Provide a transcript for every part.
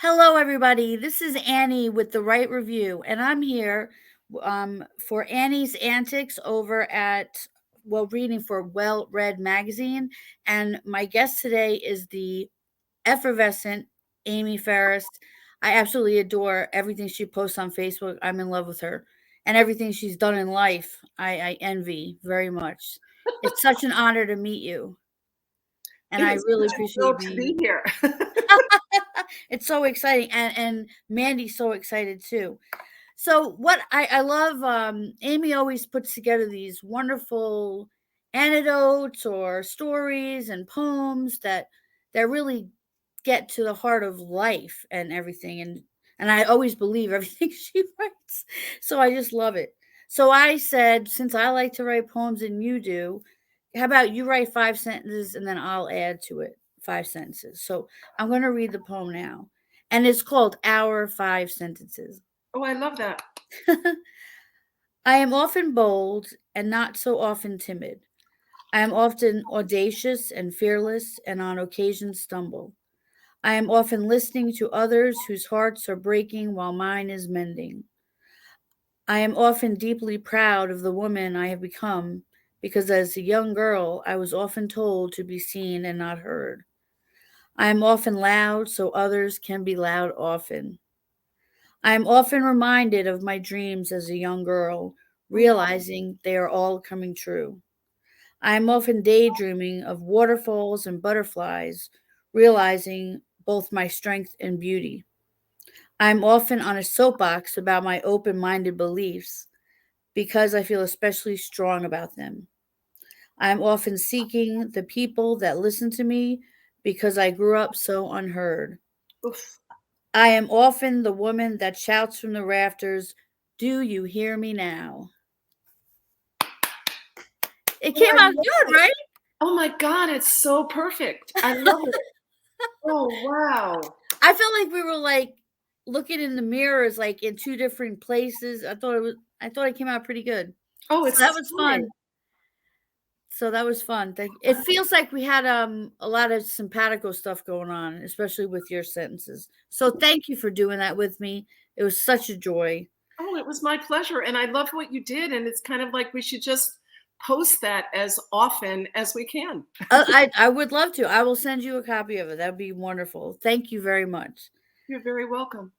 Hello, everybody. This is Annie with the Right Review, and I'm here for Annie's Antics over at, reading for Well Read Magazine. And my guest today is the effervescent Amy Ferris. I absolutely adore everything she posts on Facebook. I'm in love with her. And everything she's done in life, I envy very much. It's such an honor to meet you. And It I is really such a appreciate you thrill to being be here. It's so exciting, and Mandy's so excited too. So what I love, Amy always puts together these wonderful anecdotes or stories and poems that really get to the heart of life and everything, and I always believe everything she writes. So I just love it. So I said, since I like to write poems and you do, how about you write 5 sentences and then I'll add to it 5 sentences. So I'm going to read the poem now, and it's called Our 5 Sentences. Oh, I love that. I am often bold and not so often timid. I am often audacious and fearless, and on occasion stumble. I am often listening to others whose hearts are breaking while mine is mending. I am often deeply proud of the woman I have become because as a young girl I was often told to be seen and not heard. I am often loud so others can be loud often. I am often reminded of my dreams as a young girl, realizing they are all coming true. I am often daydreaming of waterfalls and butterflies, realizing both my strength and beauty. I am often on a soapbox about my open minded beliefs because I feel especially strong about them. I am often seeking the people that listen to me because I grew up so unheard. Oof. I am often the woman that shouts from the rafters, "Do you hear me now?" It Oh, came I out love good, it. right? Oh my God, it's so perfect. I love it. Oh, wow. I felt like we were like looking in the mirrors, like in two different places. I thought it came out pretty good. Oh, So it's that was stunning. fun. So that was fun. It feels like we had a lot of simpatico stuff going on, especially with your sentences. So thank you for doing that with me. It was such a joy. Oh, it was my pleasure. And I love what you did. And it's kind of like we should just post that as often as we can. I would love to. I will send you a copy of it. That'd be wonderful. Thank you very much. You're very welcome.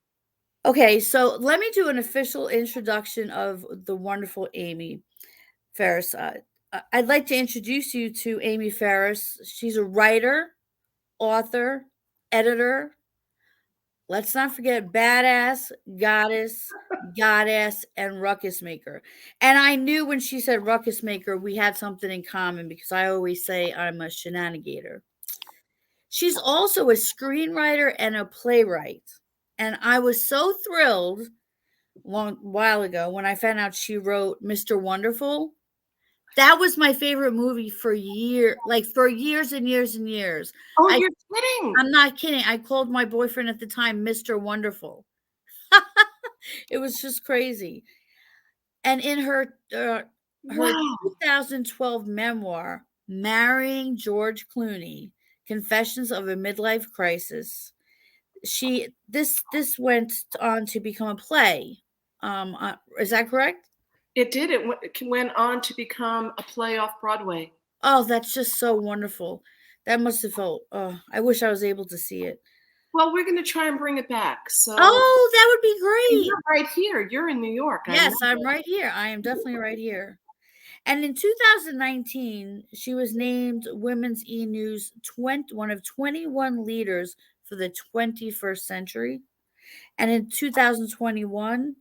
Okay, so let me do an official introduction of the wonderful Amy Ferris. I'd like to introduce you to Amy Ferris. She's a writer, author, editor. Let's not forget badass, goddess, and ruckus maker. And I knew when she said ruckus maker, we had something in common because I always say I'm a shenanigator. She's also a screenwriter and a playwright. And I was so thrilled long while ago when I found out she wrote Mr. Wonderful. That was my favorite movie for for years and years and years. Oh, I you're kidding. I'm not kidding. I called my boyfriend at the time Mr. Wonderful. It was just crazy. And in her Wow. 2012 memoir, Marrying George Clooney: Confessions of a Midlife Crisis, this went on to become a play. Is that correct? It did. It went on to become a play off Broadway. Oh, that's just so wonderful. That must have felt. Oh, I wish I was able to see it. Well, we're going to try and bring it back. So, Oh, that would be and great. you're right here. You're in New York. I know Yes, I'm that. right here. I am definitely right here. And in 2019, she was named Women's E News one of 21 leaders for the 21st century. And in 2021,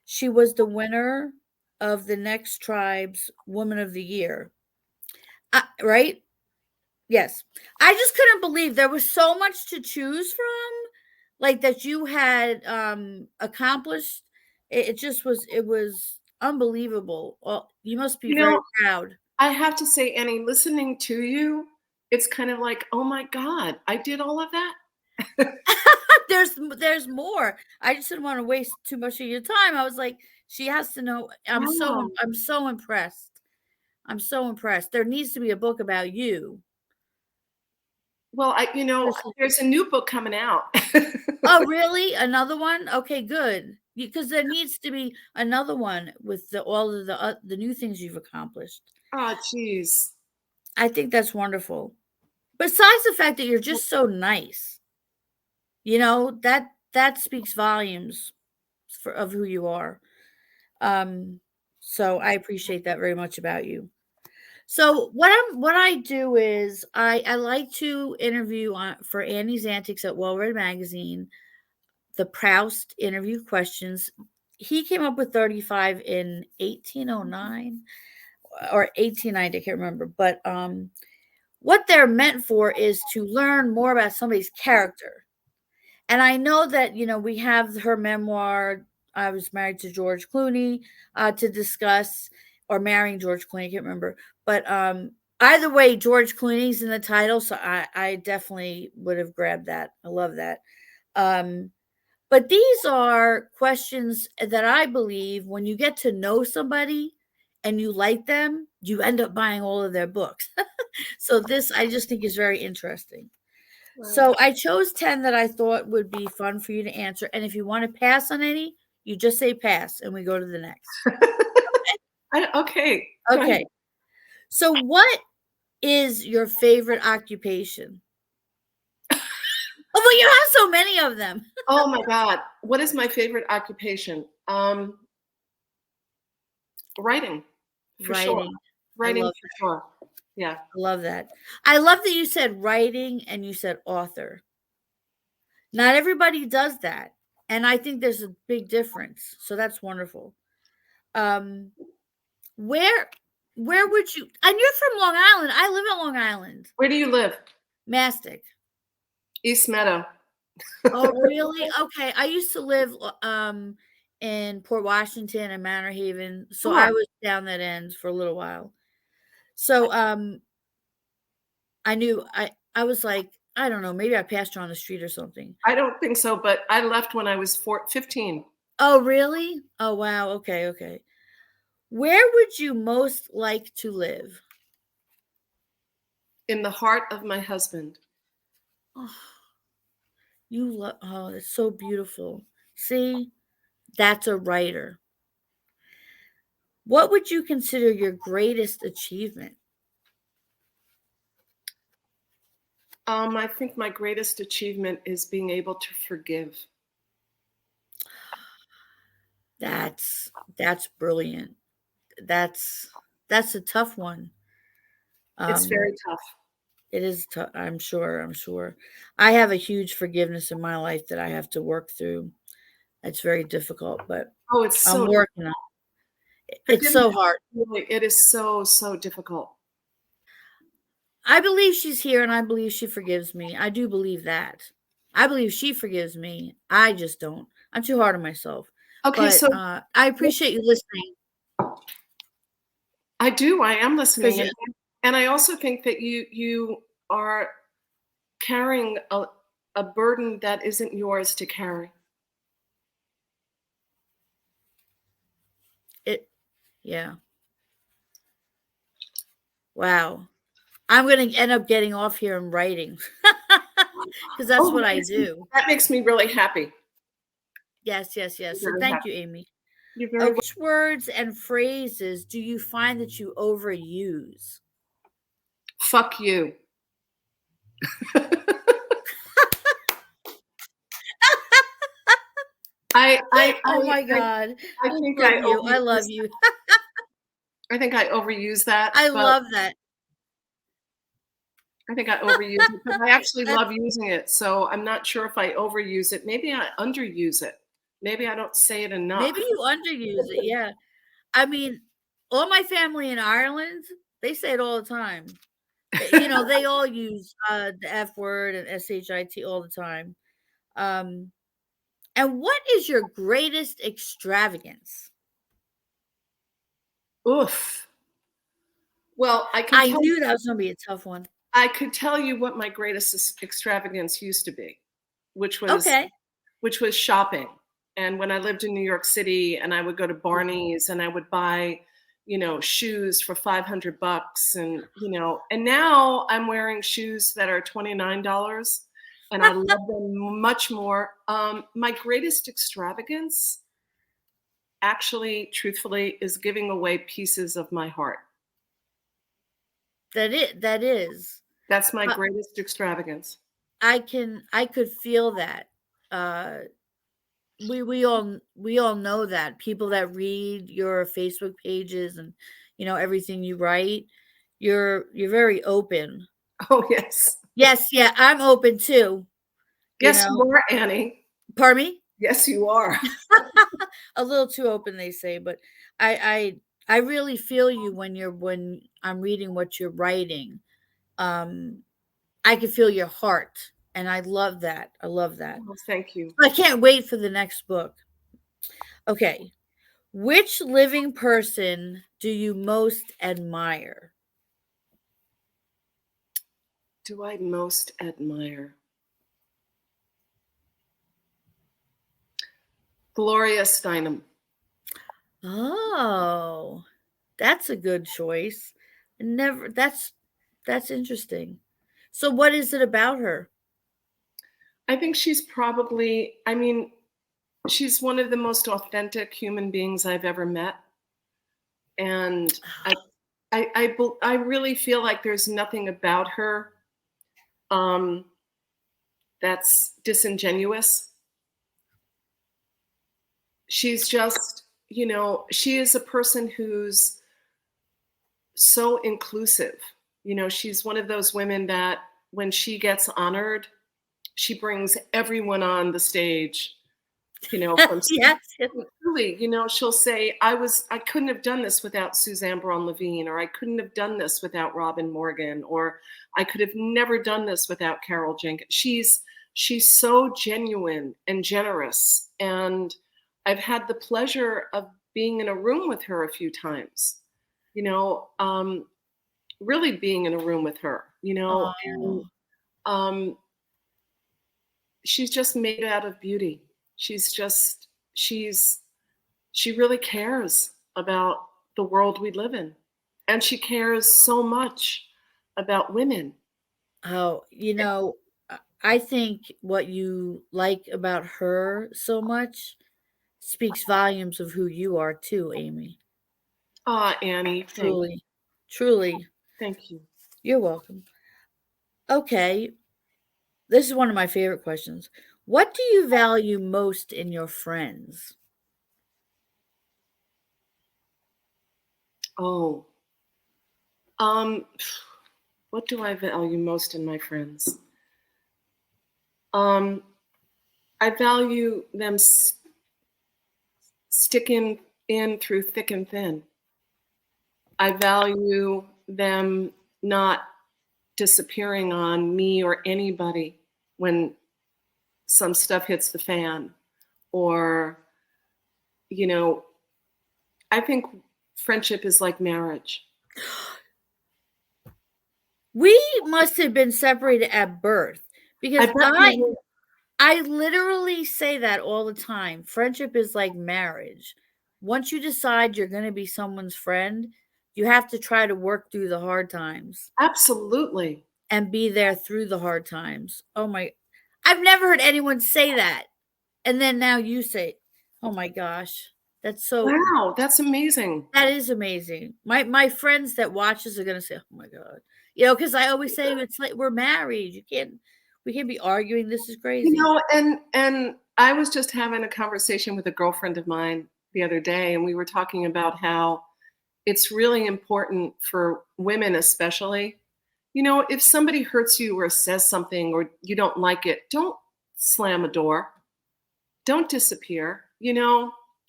she was the winner of the Next Tribe's Woman of the Year. Right? Yes. I just couldn't believe there was so much to choose from, like that you had accomplished. It was unbelievable. Well, you must be You very know, proud. I have to say, Annie, listening to you, it's kind of like, oh my God, I did all of that. There's more. I just didn't want to waste too much of your time. I was like, she has to know. Wow. I'm so impressed. I'm so impressed. There needs to be a book about you. Well, there's a new book coming out. Oh, really? Another one? Okay, good. Because there needs to be another one with all of the new things you've accomplished. Oh, geez. I think that's wonderful. Besides the fact that you're just so nice, that speaks volumes of who you are. So I appreciate that very much about you. So what I do is I like to interview for Annie's Antics at Well Read Magazine, the Proust interview questions. He came up with 35 in 1809 or 1890, I can't remember. But what they're meant for is to learn more about somebody's character. And I know that, we have her memoir, I Was Married to George Clooney, to discuss, or Marrying George Clooney, I can't remember. But either way, George Clooney's in the title, so I definitely would have grabbed that. I love that. But these are questions that I believe when you get to know somebody and you like them, you end up buying all of their books. So this I just think is very interesting. Wow. So I chose 10 that I thought would be fun for you to answer. And if you want to pass on any, you just say pass and we go to the next. Okay. Okay. So what is your favorite occupation? Oh, well, you have so many of them. Oh my God. What is my favorite occupation? Writing. For sure. Writing for sure. Yeah. I love that. I love that you said writing and you said author. Not everybody does that. And I think there's a big difference. So that's wonderful. Where would you, and you're from Long Island. I live in Long Island. Where do you live? Mastic. East Meadow. Oh, really? Okay. I used to live in Port Washington and Manor Haven. So I was down that end for a little while. So I was like, I don't know, maybe I passed her on the street or something. I don't think so, but I left when I was 15. Oh, really? Oh, wow. Okay. Where would you most like to live? In the heart of my husband. Oh, oh, it's so beautiful. See, that's a writer. What would you consider your greatest achievement? I think my greatest achievement is being able to forgive. That's brilliant. That's a tough one. It's very tough. It is tough. I'm sure. I have a huge forgiveness in my life that I have to work through. It's very difficult, but I'm working on it. It's so hard. It is so difficult. I believe she's here and I believe she forgives me. I do believe that. I believe she forgives me. I just don't. I'm too hard on myself. Okay, but, so I appreciate you listening. I do. I am listening. And I also think that you are carrying a burden that isn't yours to carry. Yeah. Wow. I'm going to end up getting off here and writing because that's what I do. That makes me really happy. Yes. So thank you, Amy. You're very Which words and phrases do you find that you overuse? Fuck you. Oh my God. I think I love you. I think I overuse that. I love that. I think I overuse it, but I actually love using it. So I'm not sure if I overuse it. Maybe I underuse it. Maybe I don't say it enough. Maybe you underuse it. Yeah. I mean, all my family in Ireland, they say it all the time. They all use the F word and SHIT all the time. And what is your greatest extravagance? Oof. Well, I knew that was going to be a tough one. I could tell you what my greatest extravagance used to be, which was shopping. And when I lived in New York City and I would go to Barney's and I would buy, shoes for $500, and now I'm wearing shoes that are $29, and I love them much more. My greatest extravagance, actually, truthfully, is giving away pieces of my heart. That is. That's my greatest extravagance. I could feel that. We all know that. People that read your Facebook pages and everything you write, you're very open. Oh, yes. Yes, yeah, I'm open too. Yes, you are, Annie. Pardon me? Yes, you are. A little too open, they say, but I really feel you when I'm reading what you're writing. I can feel your heart, and I love that. I love that. Oh, thank you. I can't wait for the next book. Okay. Which living person do you most admire? Do I most admire? Gloria Steinem. Oh, that's a good choice. That's interesting. So what is it about her? I think she's probably, she's one of the most authentic human beings I've ever met. And I really feel like there's nothing about her that's disingenuous. She's just, she is a person who's so inclusive. She's one of those women that when she gets honored, she brings everyone on the stage. From Yes. Truly, she'll say, I couldn't have done this without Suzanne Braun Levine, or I couldn't have done this without Robin Morgan, or I could have never done this without Carol Jenkins. She's so genuine and generous. And I've had the pleasure of being in a room with her a few times, really being in a room with her, and, she's just made out of beauty. She really cares about the world we live in. And she cares so much about women. Oh, I think what you like about her so much speaks volumes of who you are too, Amy. Annie, Truly. Truly. Thank you. You're welcome. Okay. This is one of my favorite questions. What do you value most in your friends? Oh. What do I value most in my friends? I value them sticking in through thick and thin. I value them not disappearing on me or anybody when some stuff hits the fan, or, I think friendship is like marriage. We must have been separated at birth, because I literally say that all the time. Friendship is like marriage. Once you decide you're going to be someone's friend, you have to try to work through the hard times. Absolutely. And be there through the hard times. I've never heard anyone say that. And then now you say, oh my gosh, that's so. Wow, that's amazing. That is amazing. My friends that watch this are going to say, oh my God. Because I always say it's like we're married. We can't be arguing. This is crazy. And I was just having a conversation with a girlfriend of mine the other day, and we were talking about how it's really important for women especially. If somebody hurts you or says something or you don't like it, don't slam a door. Don't disappear.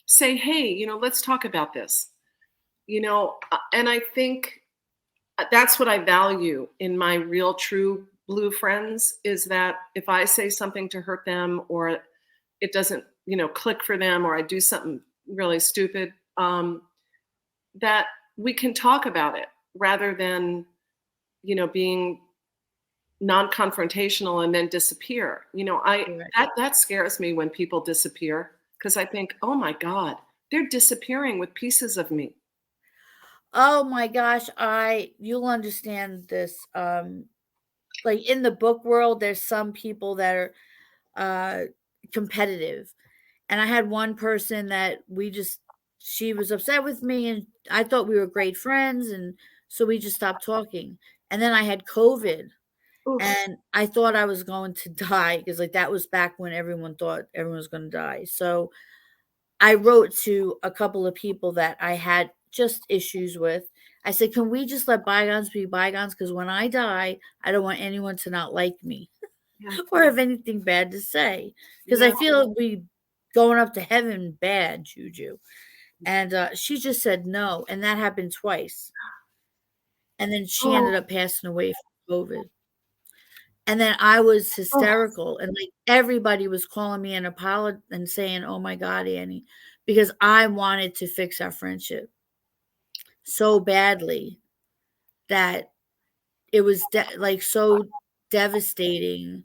Say, hey, let's talk about this. And I think that's what I value in my real, true blue friends, is that if I say something to hurt them, or it doesn't, click for them, or I do something really stupid, that we can talk about it rather than, being non-confrontational and then disappear. That scares me when people disappear, because I think, oh my God, they're disappearing with pieces of me. Oh my gosh, you'll understand this. Like in the book world, there's some people that are uh competitive. And I had one person that she was upset with me and I thought we were great friends and so we just stopped talking. And then I had COVID Oof. and I thought I was going to die because like that was back when everyone thought everyone was going to die. So I wrote to a couple of people that I had just issues with. I said, "Can we just let bygones be bygones? Because when I die, I don't want anyone to not like me Yeah. or have anything bad to say. Because I Yeah. feel we going up to heaven bad, Juju." And she just said no, and that happened twice. And then she Oh, ended up passing away from COVID. And then I was oh. hysterical, and like everybody was calling me and and saying, "Oh my God, Annie," because I wanted to fix our friendship so badly that it was like so devastating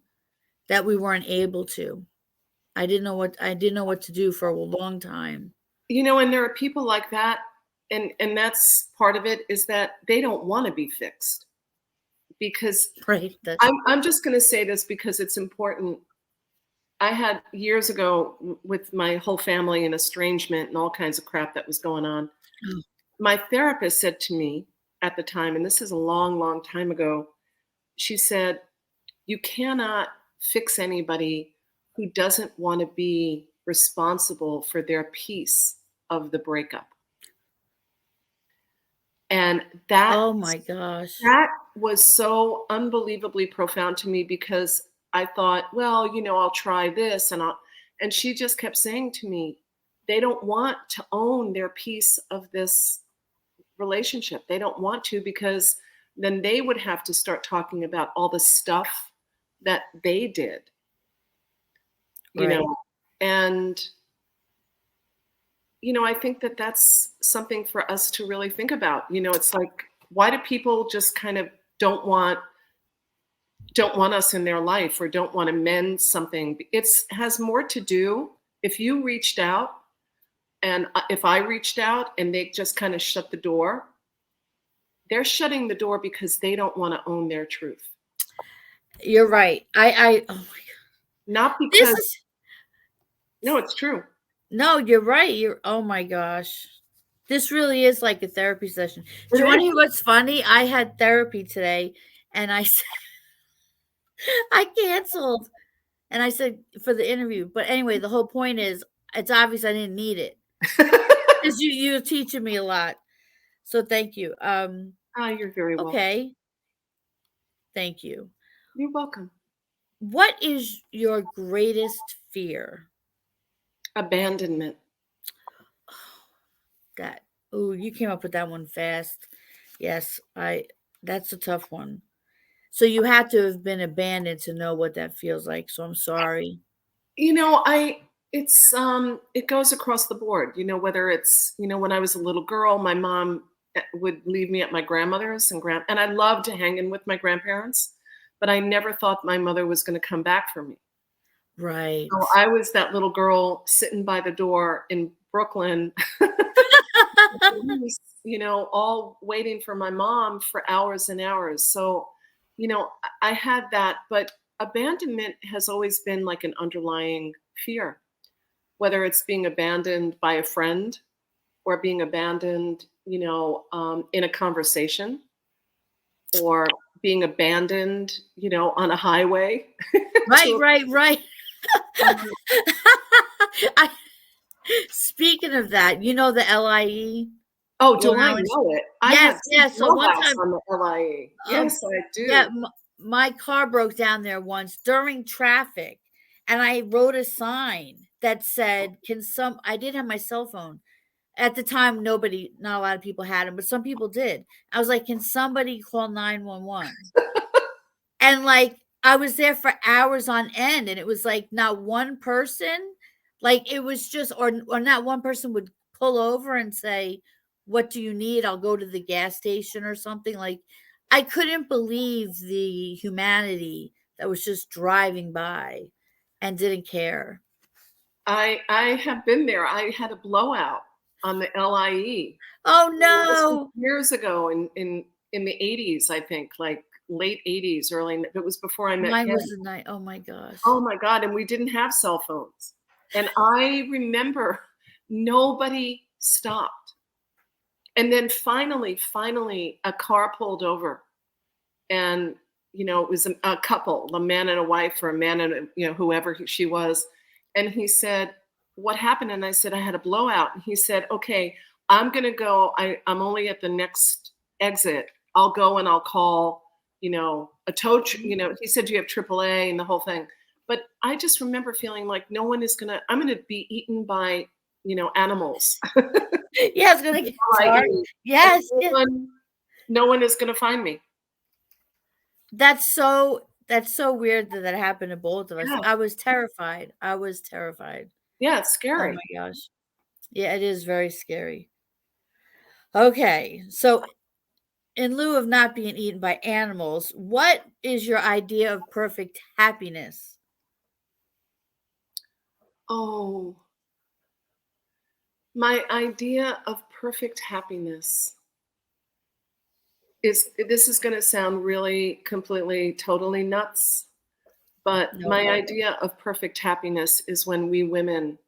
that we weren't able to. I didn't know what to do for a long time. And there are people like that, and that's part of it, is that they don't want to be fixed. Because Right? That's I'm just going to say this because it's important. I had years ago with my whole family and estrangement and all kinds of crap that was going on. oh, My therapist said to me at the time, and this is a long, long time ago, she said, "You cannot fix anybody who doesn't want to be responsible for their piece of the breakup." And that oh my gosh. that was so unbelievably profound to me because I thought, well, I'll try this and she just kept saying to me, they don't want to own their piece of this relationship. They don't want to because then they would have to start talking about all the stuff that they did, you Right. know. And I think that that's something for us to really think about. It's like, why do people just kind of don't want us in their life or don't want to mend something? It has more to do if you reached out and if I reached out and they just kind of shut the door, they're shutting the door because they don't want to own their truth. You're right. Oh my, Not this because, is no, it's true. no, you're right. Oh my gosh. This really is like a therapy session. It Do you want to is. hear what's funny? I had therapy today and I said, I canceled and I said for the interview. But anyway, the whole point is it's obvious I didn't need it because you're teaching me a lot. So thank you. You're very welcome. Okay. Thank you. You're welcome. What is your greatest fear? Abandonment. That oh, you came up with that one fast. Yes, I that's a tough one. So you had to have been abandoned to know what that feels like. So I'm sorry. I it goes across the board, whether it's, when I was a little girl, my mom would leave me at my grandmother's and I loved to hang in with my grandparents, but I never thought my mother was going to come back for me. Right. So I was that little girl sitting by the door in Brooklyn, all waiting for my mom for hours and hours. So, I had that, but abandonment has always been like an underlying fear, whether it's being abandoned by a friend or being abandoned, in a conversation or being abandoned, on a highway. Right, to, right, right. um, I, speaking of that, you know the LIE, oh, do Long I Island. know it? I Yes, have two yes. So grow one house time, on the LIE. um, Yes, I yeah, do. my car broke down there once during traffic, and I wrote a sign that said, "Can some?" I did have my cell phone at the time. Not a lot of people had them, but some people did. I was like, "Can somebody call 911?" And, like, I was there for hours on end, and it was, like, not one person like, it was just or not one person would pull over and say, "What do you need? I'll go to the gas station," or something, like, I couldn't believe the humanity that was just driving by and didn't care. I have been there. I had a blowout. on the LIE. Oh This was no. years ago in the 80s, I think, like late 80s, early. It was before I met Mine him. was the night. Oh my gosh. Oh my God. And we didn't have cell phones. And I remember nobody stopped. And then finally, a car pulled over. And, you know, it was a couple, a man and a wife, or a man and, whoever she was. And he said, "What happened?" And I said, "I had a blowout." And he said, "Okay, I'm going to go. I'm only at the next exit. I'll go and I'll call, a tow." He said, "You have AAA and the whole thing." But I just remember feeling like I'm going to be eaten by, animals. Yeah, it's gonna get dark. Yes. No one is going to find me. That's so weird that happened to both of us. Yeah. I was terrified. Yeah, it's Oh scary. my gosh. Yeah, it is very scary. Okay. So in lieu of not being eaten by animals, what is your idea of perfect happiness? Oh, my idea of perfect happiness this is going to sound really completely, totally nuts. But No. my idea of perfect happiness is when we women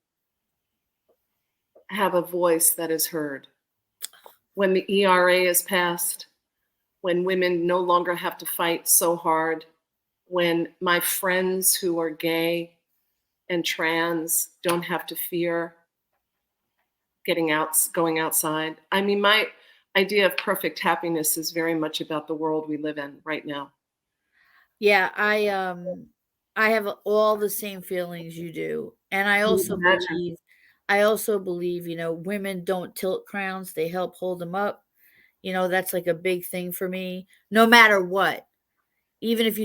have a voice that is heard. When the ERA is passed, when women no longer have to fight so hard, when my friends who are gay and trans don't have to fear going outside. I mean, my idea of perfect happiness is very much about the world we live in right now. Yeah, I have all the same feelings you do. And I also believe, women don't tilt crowns, they help hold them up. That's like a big thing for me, no matter what. Even if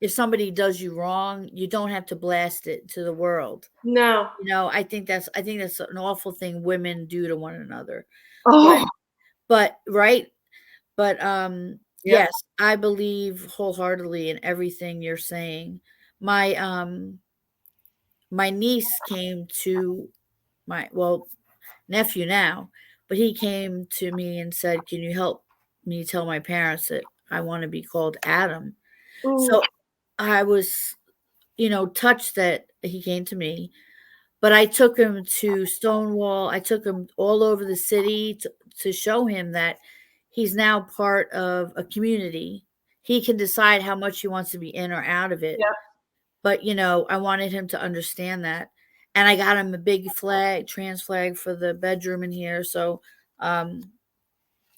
if somebody does you wrong, you don't have to blast it to the world. No. I think that's an awful thing women do to one another. Oh, But right? But yeah. yes, I believe wholeheartedly in everything you're saying. My niece came to my nephew now, but he came to me and said, "Can you help me tell my parents that I want to be called Adam?" Ooh. So I was, touched that he came to me, but I took him to Stonewall. I took him all over the city to show him that he's now part of a community. He can decide how much he wants to be in or out of it. Yep. But, I wanted him to understand that. And I got him a big flag, trans flag for the bedroom in here. So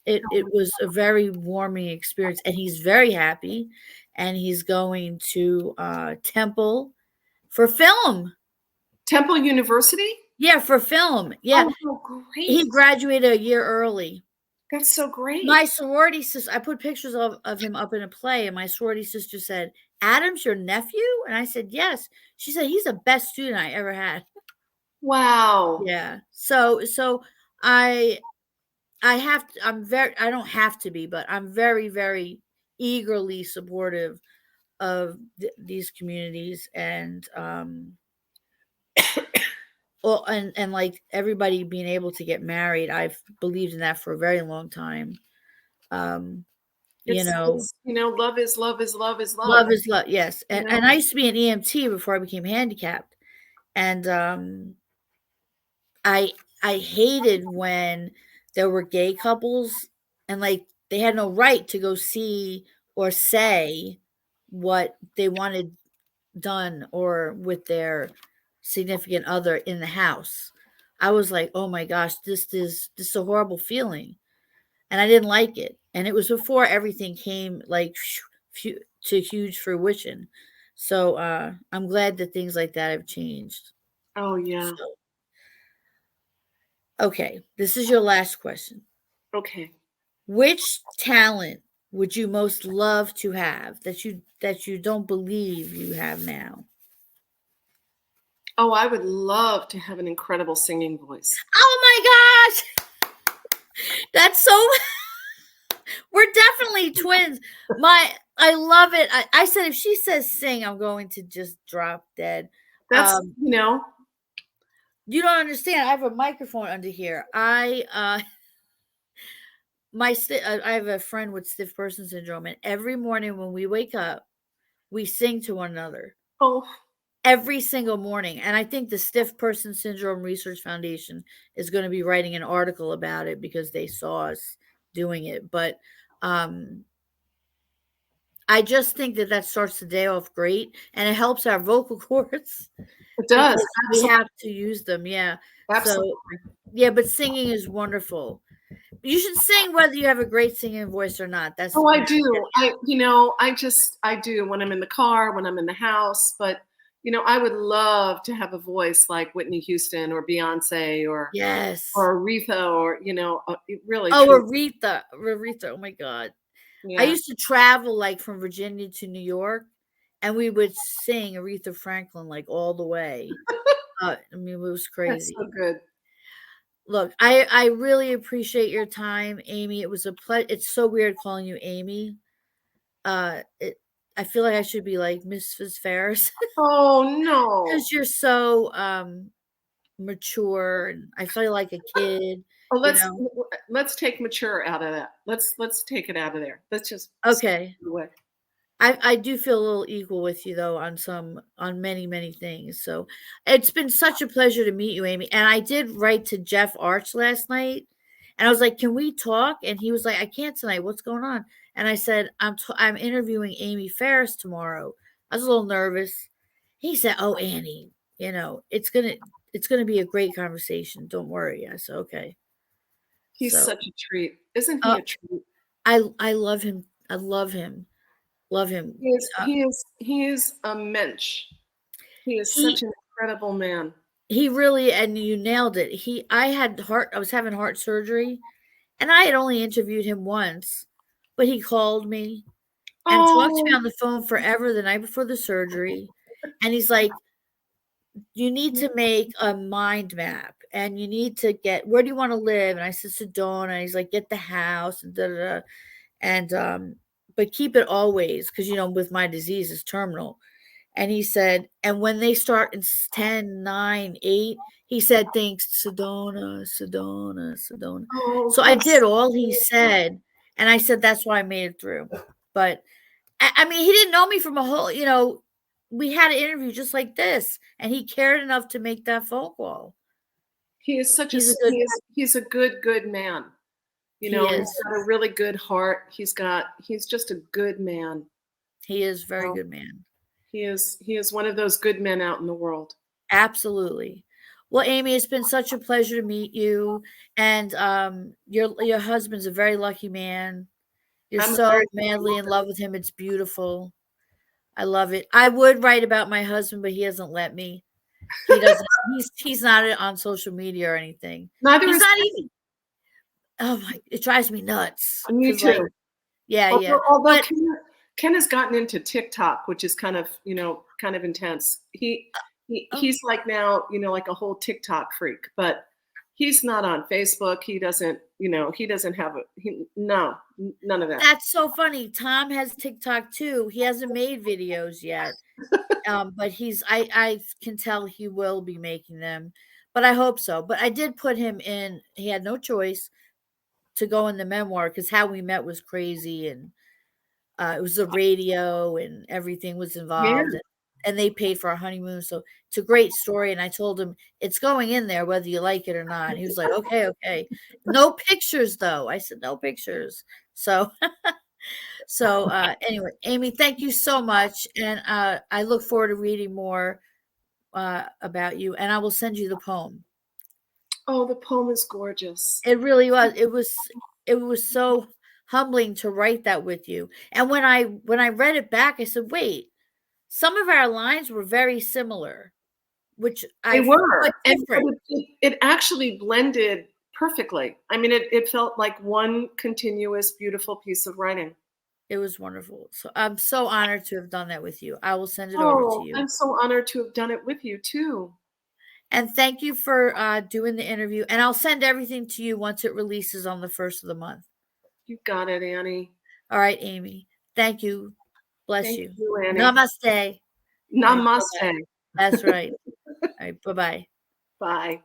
it was a very warming experience. And he's very happy. And he's going to Temple for film. Temple University? Yeah, for film. Yeah. Oh, great. He graduated a year early. That's so great. My sorority sister, I put pictures of him up in a play, and my sorority sister said, "Adam's your nephew?" And I said, "Yes." She said, "He's the best student I ever had." Wow. Yeah. So I have to, I don't have to be, but I'm very, very eagerly supportive of these communities and well, and like everybody being able to get married. I've believed in that for a very long time. It's, love is love is love is love. Love is love, yes. And I used to be an EMT before I became handicapped. And I hated when there were gay couples and like they had no right to go see or say what they wanted done or with their significant other in the house. I was like, "Oh my gosh, this is a horrible feeling." And I didn't like it. And it was before everything came like to huge fruition. So I'm glad that things like that have changed. Oh, yeah. So, okay, this is your last question. Okay. Which talent would you most love to have that you don't believe you have now? Oh, I would love to have an incredible singing voice. Oh my gosh. That's so we're definitely twins. I love it. I said if she says sing, I'm going to just drop dead. That's, You don't understand. I have a microphone under here. I have a friend with stiff person syndrome, and every morning when we wake up, we sing to one another. Oh, Every single morning. And I think the Stiff Person Syndrome Research Foundation is going to be writing an article about it because they saw us doing it. But I just think that starts the day off great, and it helps our vocal cords it does. because we Absolutely. have to use them. Yeah. So, Absolutely. yeah, but singing is wonderful. You should sing whether you have a great singing voice or not. That's Oh, I do. I do when I'm in the car, when I'm in the house. But, I would love to have a voice like Whitney Houston or Beyonce or yes. Aretha or, really. Oh, True. Aretha. Oh my God. I Yeah. used to travel like from Virginia to New York, and we would sing Aretha Franklin like all the way. I mean, it was That's crazy. so good. Look, I really appreciate your time, Amy. It was a pleasure. It's so weird calling you Amy. It I feel like I should be like Mrs. Ferris Oh, no. because you're so mature, and I feel like a kid. Oh, You let's know. let's take mature out of that. Let's take it out of there. Let's just Okay. it away. I do feel a little equal with you though on many things. So it's been such a pleasure to meet you, Amy. And I did write to Jeff Arch last night, and I was like, "Can we talk?" And he was like, "I can't tonight. What's going on?" And I said, I'm interviewing Amy Ferris tomorrow." I was a little nervous. He said, "Oh, Annie, it's gonna be a great conversation. Don't worry." I said, "Okay." He's So such a treat. Isn't he uh, a treat? I love him. I love him. Love him. He is Uh, he is he is a mensch. He is such he an incredible man. He really, and you nailed it. I was having heart surgery, and I had only interviewed him once, but he called me and talked to me Oh, on the phone forever the night before the surgery. And he's like, "You need to make a mind map, and you need to where do you want to live?" And I said, "Sedona." And he's like, "Get the house and da da da." And but keep it always because with my disease is terminal. And he said, and when they start in 10, 9, 8, he said, "Thanks, Sedona, Sedona, Sedona." oh, So I he's did all he said. And I said, that's why I made it through. But I mean, he didn't know me from a whole, we had an interview just like this, and he cared enough to make that phone call. he is such a He's a good, he's a good man. he He's is. got a really good heart. He's just a good man. He is a very So good man. he is one of those good men out in the world. Absolutely. Well, Amy, it's been such a pleasure to meet you. And your husband's a very lucky man. You're I'm a so very madly in love with him. It's beautiful. I love it. I would write about my husband, but he hasn't let me. He doesn't. He's not on social media or anything. neither He's is not even. Oh my! It drives me nuts. me Cause like, too. yeah, yeah. Although But Ken has gotten into TikTok, which is kind of intense. oh, He's like now, like a whole TikTok freak, but he's not on Facebook. He doesn't have no, none of that. that's so funny. Tom has TikTok too. He hasn't made videos yet. But I can tell he will be making them, but I hope so. But I did put him in. He had no choice to go in the memoir because how we met was crazy, and it was the radio and everything was Yeah. involved, and they paid for our honeymoon. So it's a great story. And I told him it's going in there whether you like it or not. And he was like, "Okay, okay." No pictures though. I said no pictures. So anyway, Amy, thank you so much, and I look forward to reading more about you, and I will send you the poem. Oh, the poem is gorgeous. It really was. It was so humbling to write that with you. And when I read it back, I said, "Wait, some of our lines were very similar, which They but were, and but different." it actually blended perfectly. I mean, it felt like one continuous, beautiful piece of writing. It was wonderful. So I'm so honored to have done that with you. I will send it over to Oh, you. I'm so honored to have done it with you too. And thank you for doing the interview. And I'll send everything to you once it releases on the first of the month. You got it, Annie. All right, Amy. Thank you. Bless Thank you. you, Annie. Namaste. All right, Namaste. bye-bye. That's right. All right, bye-bye. Bye.